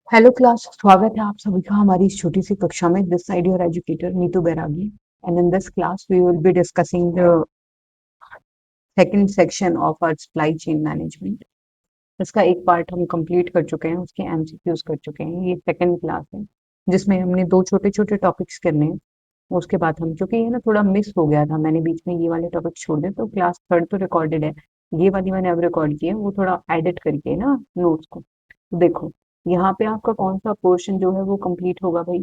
Hello class, स्वागत है आप सभी का हमारी इस छोटी सी कक्षा में। This side your educator Neetu Bairagi and in this class we will be discussing the second section of our supply chain management. इसका एक पार्ट हम कंप्लीट कर चुके हैं, उसके एमसीक्यूज कर चुके हैं। ये सेकंड क्लास है जिसमें हमने दो छोटे छोटे टॉपिक्स करने हैं। उसके बाद हम, क्योंकि ये ना थोड़ा मिस हो गया था, मैंने बीच में ये वाले टॉपिक छोड़ दिए, तो क्लास थर्ड तो रिकॉर्डेड है, ये वाली मैंने अब रिकॉर्ड की है, वो थोड़ा एडिट करके ना नोट्स को। तो देखो, यहाँ पे आपका कौन सा पोर्शन जो है वो कंप्लीट होगा भाई।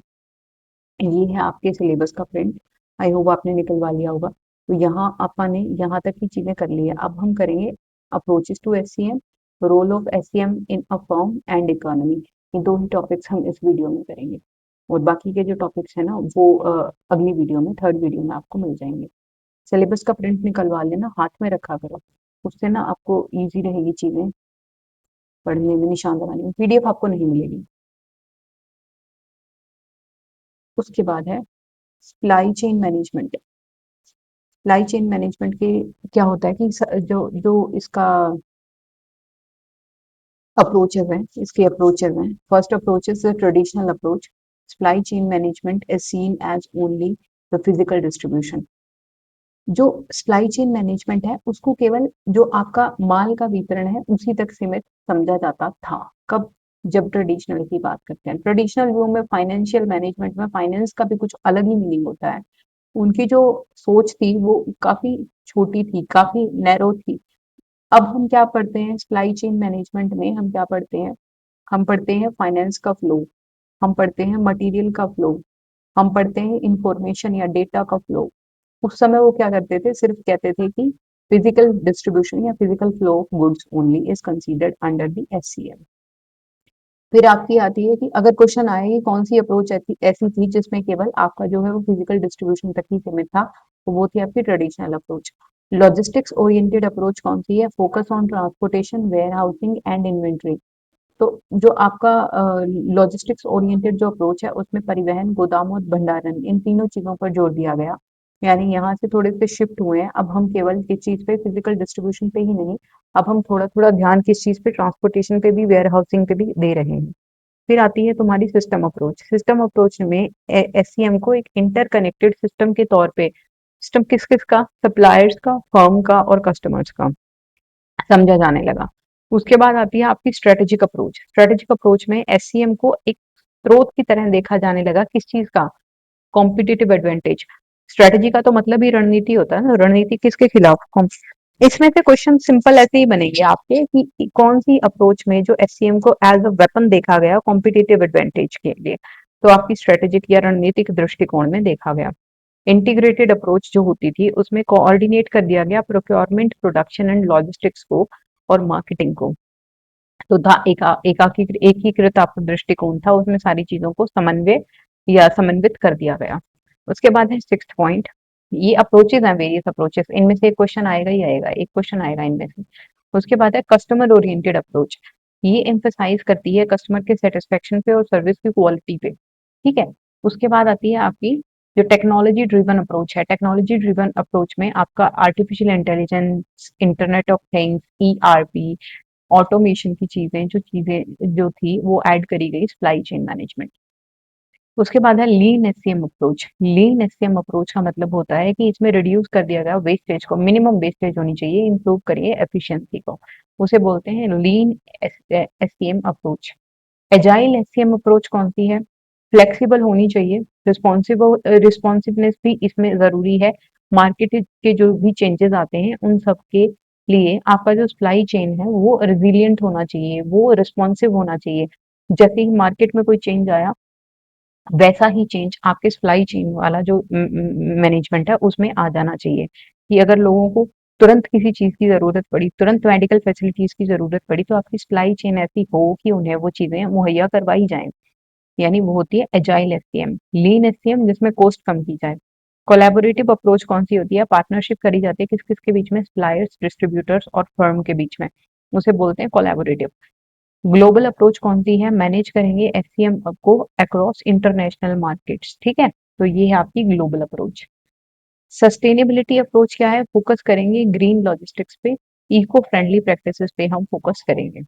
ये है आपके सिलेबस का प्रिंट। आई होप आपने निकलवा लिया होगा। तो यहाँ आपने यहाँ तक की चीजें कर ली है। अब हम करेंगे approaches to SCM, role of SCM in a firm and economy. ये दो ही टॉपिक्स हम इस वीडियो में करेंगे, और बाकी के जो टॉपिक्स है ना वो अगली वीडियो में, थर्ड वीडियो में आपको मिल जाएंगे। सिलेबस का प्रिंट निकलवा लेना, हाथ में रखा करो, उससे ना आपको इजी रहेगी चीजें पढ़ने में, निशान लगाने में। पीडीएफ आपको नहीं मिलेगी। उसके बाद है supply chain management. Supply chain management के क्या होता है कि जो जो इसका अप्रोचेस हैं, इसके अप्रोचेस हैं। First approach is the traditional approach. Supply chain management is seen as only the physical distribution. जो सप्लाई चेन मैनेजमेंट है उसको केवल जो आपका माल का वितरण है उसी तक सीमित समझा जाता था। कब? जब ट्रेडिशनल की बात करते हैं। ट्रेडिशनल व्यू में, फाइनेंशियल मैनेजमेंट में, फाइनेंस का भी कुछ अलग ही मीनिंग होता है। उनकी जो सोच थी वो काफी छोटी थी, काफी नैरो थी। अब हम क्या पढ़ते हैं सप्लाई चेन मैनेजमेंट में? हम क्या पढ़ते हैं? हम पढ़ते हैं फाइनेंस का फ्लो, हम पढ़ते हैं मटेरियल का फ्लो, हम पढ़ते हैं इंफॉर्मेशन या डेटा का फ्लो। उस समय वो क्या करते थे, सिर्फ कहते थे कि फिजिकल डिस्ट्रीब्यूशन या physical flow of goods only is considered under the SCM. फिर आपकी आती है कि अगर क्वेश्चन आए कि कौन सी अप्रोच ऐसी ऐसी थी जिसमें केवल आपका जो है वो फिजिकल डिस्ट्रीब्यूशन तक ही सीमित था, तो वो थी आपकी traditional approach. Logistics oriented approach कौन सी है? Focus on transportation, warehousing and inventory. तो जो आपका लॉजिस्टिक्स ओरिएंटेड जो अप्रोच है उसमें परिवहन, गोदाम और भंडारण, इन तीनों चीजों पर जोर दिया गया। यानी यहाँ से थोड़े से शिफ्ट हुए हैं। अब हम केवल किस चीज पे, फिजिकल डिस्ट्रीब्यूशन पे ही नहीं, अब हम थोड़ा थोड़ा ध्यान किस चीज पे, ट्रांसपोर्टेशन पे भी, वेयर हाउसिंग पे भी दे रहे हैं। फिर आती है तुम्हारी सिस्टम अप्रोच। सिस्टम अप्रोच में एससीएम को एक इंटरकनेक्टेड सिस्टम के तौर पे, सिस्टम किस किस का, सप्लायर्स का, फर्म का और कस्टमर्स का, समझा जाने लगा। उसके बाद आती है आपकी स्ट्रेटेजिक अप्रोच। स्ट्रेटेजिक अप्रोच में एससीएम को एक स्रोत की तरह देखा जाने लगा। किस चीज का? Competitive advantage. स्ट्रेटेजी का तो मतलब ही रणनीति होता है ना, रणनीति किसके खिलाफ? इसमें से क्वेश्चन सिंपल ऐसे ही बनेंगे आपके कि कौन सी अप्रोच में जो एससीएम को एज अ वेपन देखा गया कॉम्पिटिटिव एडवांटेज के लिए, तो आपकी स्ट्रेटेजिक या रणनीतिक दृष्टिकोण में देखा गया। इंटीग्रेटेड अप्रोच जो होती थी उसमें कोऑर्डिनेट कर दिया गया प्रोक्योरमेंट, प्रोडक्शन एंड लॉजिस्टिक्स को और मार्केटिंग को। तो था एकीकृत आपका दृष्टिकोण था, उसमें सारी चीजों को समन्वय या समन्वित कर दिया गया। उसके बाद है सिक्स्थ पॉइंट। ये अप्रोचेज हैं, वेरियस अप्रोचेस, इनमें से एक क्वेश्चन आएगा ही आएगा, एक क्वेश्चन आएगा इनमें से। उसके बाद है कस्टमर ओरिएंटेड अप्रोच। ये एम्फसाइज करती है कस्टमर के सेटिस्फेक्शन पे और सर्विस की क्वालिटी पे। ठीक है। उसके बाद आती है आपकी जो टेक्नोलॉजी ड्रिवन अप्रोच है। टेक्नोलॉजी ड्रिवन अप्रोच में आपका artificial intelligence, internet of things, ERP, automation की चीजें जो थी वो ऐड करी गई सप्लाई चेन मैनेजमेंट। उसके बाद है लीन एससीएम अप्रोच। लीन एससीएम अप्रोच का मतलब होता है कि इसमें रिड्यूस कर दिया गया वेस्टेज को, मिनिमम वेस्टेज होनी चाहिए, इंप्रूव करिए एफिशिएंसी को, उसे बोलते हैं lean SCM approach. Agile SCM approach कौन सी है? फ्लेक्सिबल होनी चाहिए, रिस्पॉन्सिवनेस भी इसमें जरूरी है। मार्केट के जो भी चेंजेस आते हैं उन सब के लिए आपका जो सप्लाई चेन है वो रिजिलियंट होना चाहिए, वो रिस्पॉन्सिव होना चाहिए। जैसे ही मार्केट में कोई चेंज आया वैसा ही चेंज आपके सप्लाई चेन वाला जो मैनेजमेंट है उसमें आ जाना चाहिए। कि अगर लोगों को तुरंत किसी चीज की जरूरत पड़ी, तुरंत मेडिकल फैसिलिटीज की जरूरत पड़ी, तो आपकी सप्लाई चेन ऐसी हो कि उन्हें वो चीजें मुहैया करवाई जाएं। यानी वो होती है एजाइल एससीएम। लीन एससीएम जिसमें कॉस्ट कम की जाए। कोलैबोरेटिव अप्रोच कौन सी होती है? पार्टनरशिप करी जाती है किस किस के बीच में? सप्लायर्स, डिस्ट्रीब्यूटर्स और फर्म के बीच में, उसे बोलते हैं कोलैबोरेटिव। ग्लोबल अप्रोच कौन सी है? मैनेज करेंगे एससीएम को अक्रॉस इंटरनेशनल मार्केट्स। ठीक है, तो ये है आपकी ग्लोबल अप्रोच। सस्टेनेबिलिटी अप्रोच क्या है? फोकस करेंगे ग्रीन लॉजिस्टिक्स पे, इको फ्रेंडली प्रैक्टिसेस पे हम फोकस करेंगे।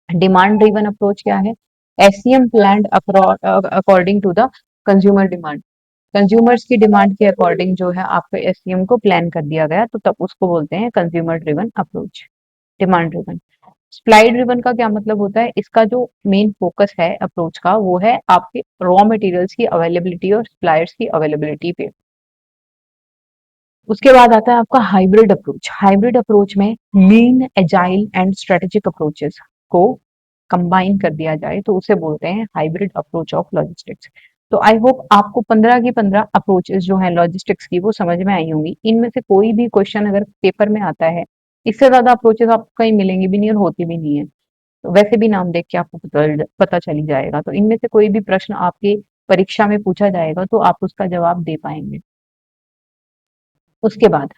डिमांड ड्रिवन अप्रोच क्या है? SCM planned according to the consumer demand. Consumers की डिमांड के अकॉर्डिंग जो है आपके एससीएम को प्लान कर दिया गया, तो तब उसको बोलते हैं consumer driven approach, demand driven. Supply driven का क्या मतलब होता है? इसका जो मेन फोकस है अप्रोच का, वो है आपके रॉ मटेरियल्स की अवेलेबिलिटी और सप्लायर्स की अवेलेबिलिटी पे। उसके बाद आता है आपका हाइब्रिड अप्रोच। हाइब्रिड अप्रोच में लीन, एजाइल एंड स्ट्रेटेजिक अप्रोचेस को कंबाइन कर दिया जाए तो उसे बोलते हैं हाइब्रिड अप्रोच ऑफ लॉजिस्टिक्स। तो आई होप आपको 15 की 15 अप्रोचेस जो है लॉजिस्टिक्स की वो समझ में आई होंगी। इनमें से कोई भी क्वेश्चन अगर पेपर में आता है, इससे ज्यादा अप्रोचेस आपको कहीं मिलेंगी भी नहीं और होती भी नहीं है, तो वैसे भी नाम देख के आपको पता चली जाएगा। तो इनमें से कोई भी प्रश्न आपकी परीक्षा में पूछा जाएगा तो आप उसका जवाब दे पाएंगे। उसके बाद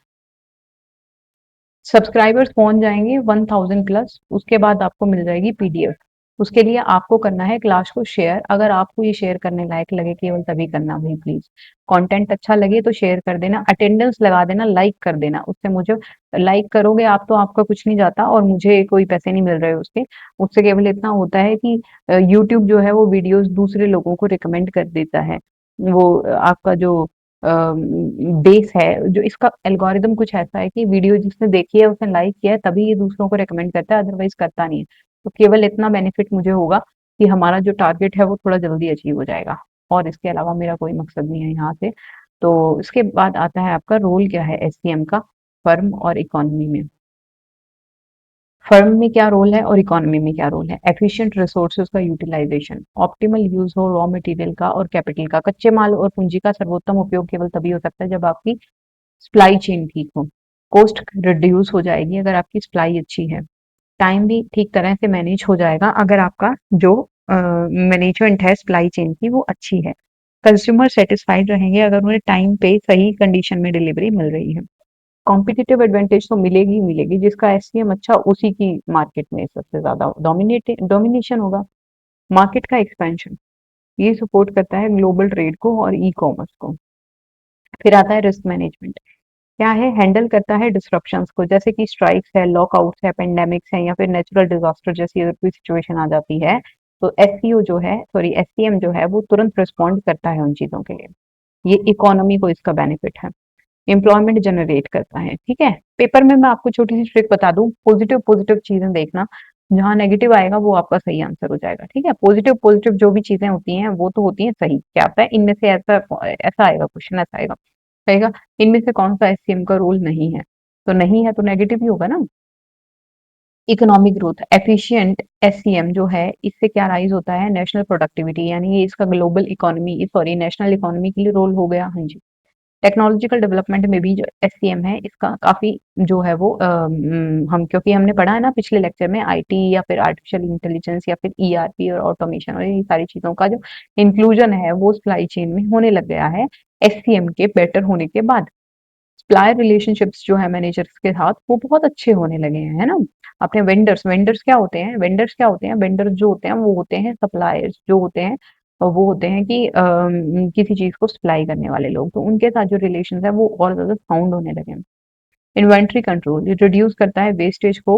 सब्सक्राइबर्स पहुंच जाएंगे 1000 प्लस, उसके बाद आपको मिल जाएगी पीडीएफ। उसके लिए आपको करना है क्लास को शेयर। अगर आपको ये शेयर करने लायक लगे केवल तभी करना भाई, प्लीज। कंटेंट अच्छा लगे तो शेयर कर देना, अटेंडेंस लगा देना, लाइक कर देना। उससे मुझे, लाइक करोगे आप तो आपका कुछ नहीं जाता और मुझे कोई पैसे नहीं मिल रहे उसके। उससे केवल इतना होता है कि यूट्यूब जो है वो वीडियोस दूसरे लोगों को रिकमेंड कर देता है। वो आपका जो बेस है, जो इसका एल्गोरिदम कुछ ऐसा है कि वीडियो जिसने देखी है उसने लाइक किया है तभी ये दूसरों को रेकमेंड करता है, अदरवाइज करता नहीं है। तो केवल इतना बेनिफिट मुझे होगा कि हमारा जो टारगेट है वो थोड़ा जल्दी अचीव हो जाएगा, और इसके अलावा मेरा कोई मकसद नहीं है यहाँ से। तो इसके बाद आता है आपका रोल क्या है एससीएम का फर्म और इकोनॉमी में। फर्म में क्या रोल है और इकोनॉमी में क्या रोल है? एफिशिएंट रिसोर्सेज का यूटिलाइजेशन, ऑप्टिमल यूज हो रॉ मटेरियल का और कैपिटल का। कच्चे माल और पूंजी का सर्वोत्तम उपयोग केवल तभी हो सकता है जब आपकी सप्लाई चेन ठीक हो। कॉस्ट रिड्यूस हो जाएगी अगर आपकी सप्लाई अच्छी है। टाइम भी ठीक तरह से मैनेज हो जाएगा अगर आपका जो मैनेजमेंट है सप्लाई चेन की वो अच्छी है। कंज्यूमर सेटिस्फाइड रहेंगे अगर उन्हें टाइम पे सही कंडीशन में डिलीवरी मिल रही है। कॉम्पिटिटिव एडवांटेज तो मिलेगी ही मिलेगी, जिसका एससीएम अच्छा उसी की मार्केट में सबसे ज्यादा डोमिनेशन होगा। मार्केट का एक्सपेंशन, ये सपोर्ट करता है ग्लोबल ट्रेड को और ई कॉमर्स को। फिर आता है रिस्क मैनेजमेंट, क्या है? हैंडल करता है डिस्ट्रप्शंस को, जैसे कि स्ट्राइक्स है, लॉकआउट्स है, पेंडेमिक्स है, या फिर नेचुरल डिजास्टर जैसी अगर कोई सिचुएशन आ जाती है तो एससीओ जो है, सॉरी एससीएम जो है वो तुरंत रिस्पॉन्ड करता है उन चीजों के लिए। ये इकोनॉमी को इसका बेनिफिट है। एम्प्लॉयमेंट जनरेट करता है, ठीक है। पेपर में मैं आपको छोटी सी ट्रिक बता दूं, पॉजिटिव पॉजिटिव चीजें देखना, जहां नेगेटिव आएगा वो आपका सही आंसर हो जाएगा, ठीक है। पॉजिटिव पॉजिटिव जो भी चीजें होती हैं वो तो होती हैं सही। क्या आता है इनमें से, ऐसा ऐसा आएगा क्वेश्चन, ऐसा आएगा, कहेगा इनमें से कौन सा एससीएम का रोल नहीं है, तो नहीं है तो नेगेटिव ही होगा ना। इकोनॉमिक ग्रोथ, एफिशिएंट एससीएम जो है इससे क्या राइज होता है? नेशनल प्रोडक्टिविटी, यानी ये इसका global economy, sorry national economy के लिए रोल हो गया। हाँ जी। टेक्नोलॉजिकल डेवलपमेंट में भी जो एससीएम है इसका काफी जो है वो हम, क्योंकि हमने पढ़ा है ना पिछले लेक्चर में, आईटी या फिर आर्टिफिशियल इंटेलिजेंस या फिर ईआरपी और ऑटोमेशन और ये सारी चीजों का जो इंक्लूजन है वो सप्लाई चेन में होने लग गया है एससीएम के बेटर होने के बाद। सप्लायर रिलेशनशिप्स जो है मैनेजर्स के साथ वो बहुत अच्छे होने लगे हैं, है ना। अपने वेंडर्स, वेंडर्स क्या होते हैं? वेंडर्स क्या होते हैं? वेंडर्स जो होते हैं वो होते हैं सप्लायर्स, जो होते हैं वो होते हैं कि किसी चीज को सप्लाई करने वाले लोग, तो उनके साथ जो रिलेशन है वो और ज्यादा साउंड होने लगे हैं। इन्वेंट्री कंट्रोल, ये रिड्यूस करता है वेस्टेज को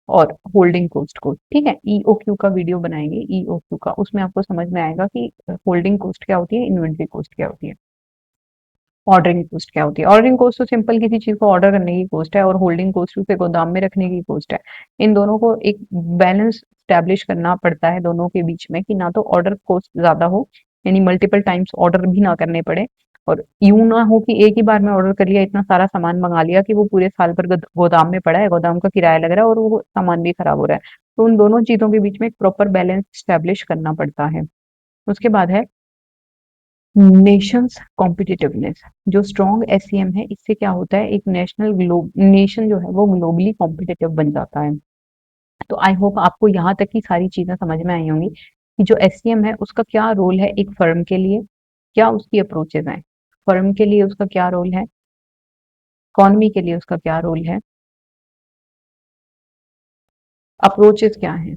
और होल्डिंग कॉस्ट को, ठीक है। ईओक्यू का वीडियो बनाएंगे, ईओक्यू का, उसमें आपको समझ में आएगा कि होल्डिंग कॉस्ट क्या होती है, इन्वेंट्री कॉस्ट क्या होती है, ऑर्डरिंग कॉस्ट क्या होती है। ऑर्डरिंग कॉस्ट तो सिंपल किसी चीज को ऑर्डर करने की कॉस्ट है, और होल्डिंग कॉस्ट उसे गोदाम में रखने की कॉस्ट है। इन दोनों को एक बैलेंस स्टैब्लिश करना पड़ता है दोनों के बीच में, कि ना तो ऑर्डर कॉस्ट ज्यादा हो, यानी मल्टीपल टाइम्स ऑर्डर भी ना करने पड़े, और यूं ना हो कि एक ही बार में ऑर्डर कर लिया, इतना सारा सामान मंगा लिया कि वो पूरे साल भर गोदाम में पड़ा है, गोदाम का किराया लग रहा है और वो सामान भी खराब हो रहा है। तो उन दोनों चीजों के बीच में एक प्रॉपर बैलेंस स्टैब्लिश करना पड़ता है। उसके बाद है नेशंस कॉम्पिटिटिवनेस। जो स्ट्रॉन्ग एससीएम है इससे क्या होता है, एक नेशनल ग्लोब नेशन जो है वो ग्लोबली कॉम्पिटिटिव बन जाता है। तो आई होप आपको यहाँ तक की सारी चीजें समझ में आई होंगी कि जो एससीएम है उसका क्या रोल है एक फर्म के लिए, क्या उसकी अप्रोचेज हैं, फर्म के लिए उसका क्या रोल है, इकोनॉमी के लिए उसका क्या रोल है, अप्रोचेज क्या है,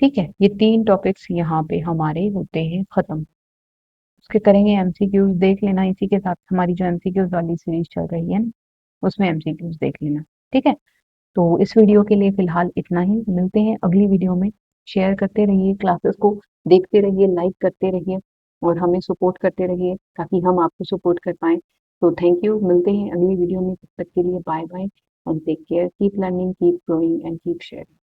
ठीक है। ये तीन टॉपिक्स यहाँ पे हमारे होते हैं खत्म। उसके करेंगे एमसीक्यूज, देख लेना इसी के साथ हमारी जो एमसीक्यूज वाली सीरीज चल रही है ना, उसमें एमसीक्यूज देख लेना, ठीक है। तो इस वीडियो के लिए फिलहाल इतना ही, मिलते हैं अगली वीडियो में। शेयर करते रहिए, क्लासेस को देखते रहिए, लाइक करते रहिए और हमें सपोर्ट करते रहिए ताकि हम आपको सपोर्ट कर पाएँ। तो थैंक यू, मिलते हैं अगली वीडियो में, तब तक के लिए bye bye and take care, keep learning, keep growing and keep sharing.